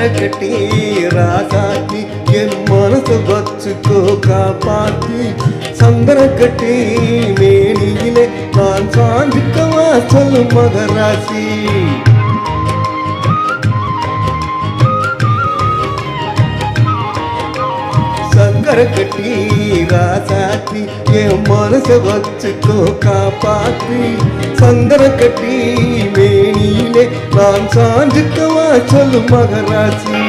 சக்கரை கட்டி ராசாத்தி என் மனசை வச்சுக்கோ காப்பாத்தி சந்தன கட்டி மேனியிலே நான் சாஞ்சிக்கவா சொல்லும் மகராசி சக்கரை கட்டி ராசாத்தி என் மனசை வச்சுக்கோ காப்பாத்தி சந்தன கட்டி மேனியிலே நான் சாஞ்சிக்கவா சொல்லும் மகராசி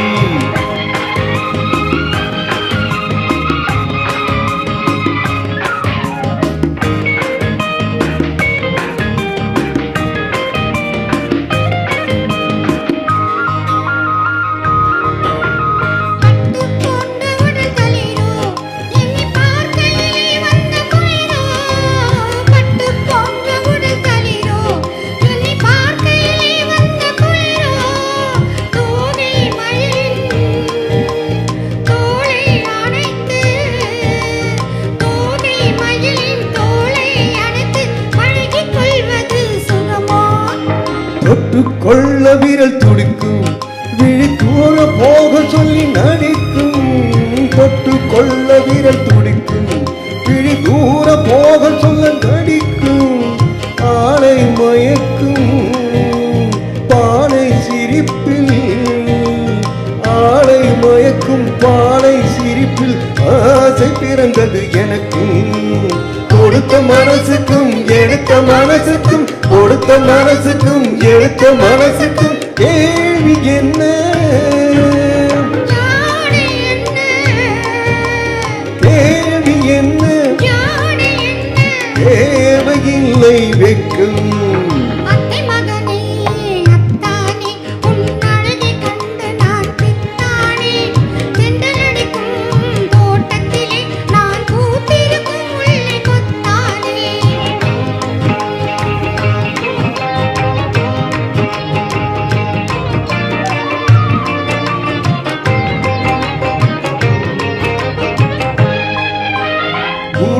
தொட்டுக்கொள்ள விரல் துடிக்கும் விழி தூர போக சொல்லி நடிக்கும் தொட்டுக்கொள்ள விரல் துடிக்கும் விழி தூர போக சொல்ல நடிக்கும் ஆளை மயக்கும் பானை சிரிப்பில் ஆளை மயக்கும் பானை சிரிப்பில் ஆசை பிறந்தது எனக்கும் கொடுத்த மனசுக்கும் எடுத்த மனசுக்கும் கொடுத்த மனசுக்கும் எடுத்த மனசுக்கும் கேள்வி என்ன கேள்வி என்ன தேவையில்லை வெட்கம்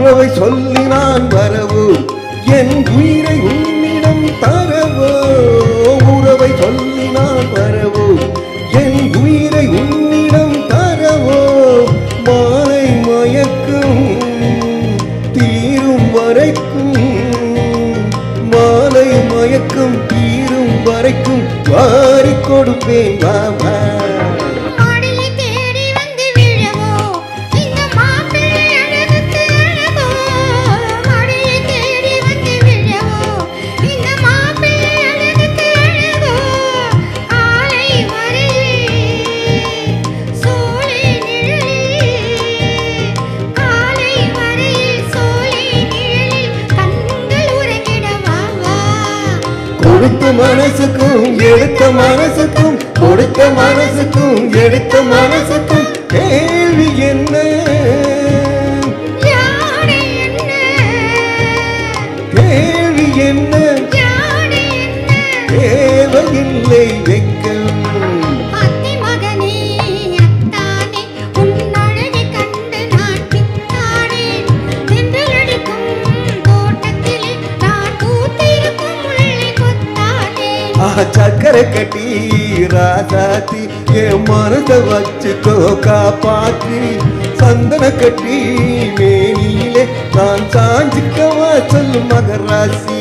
உறவை சொல்லி நான் வரவோ என் உயிரை உன்னிடம் தரவோ உறவை சொல்லி நான் வரவோ என் உயிரை உன்னிடம் தரவோ மாலை மயக்கும் தீரும் வரைக்கும் மாலை மயக்கும் தீரும் வரைக்கும் வாரி கொடுப்பேன் வாவா கொடுத்த மனசுக்கும் எடுத்த மனசுக்கும் கொடுத்த மனசுக்கும் எடுத்த மனசுக்கும் கேள்வி என்ன கேள்வி என்ன தேவையில்லை வெட்கம் சக்கரை கட்டி ராசாத்தி என் மனசை வச்சுக்கோ காப்பாத்தி சந்தன கட்டி மேனியிலே நான் சாஞ்சிக்கவா சொல்லும் மகராசி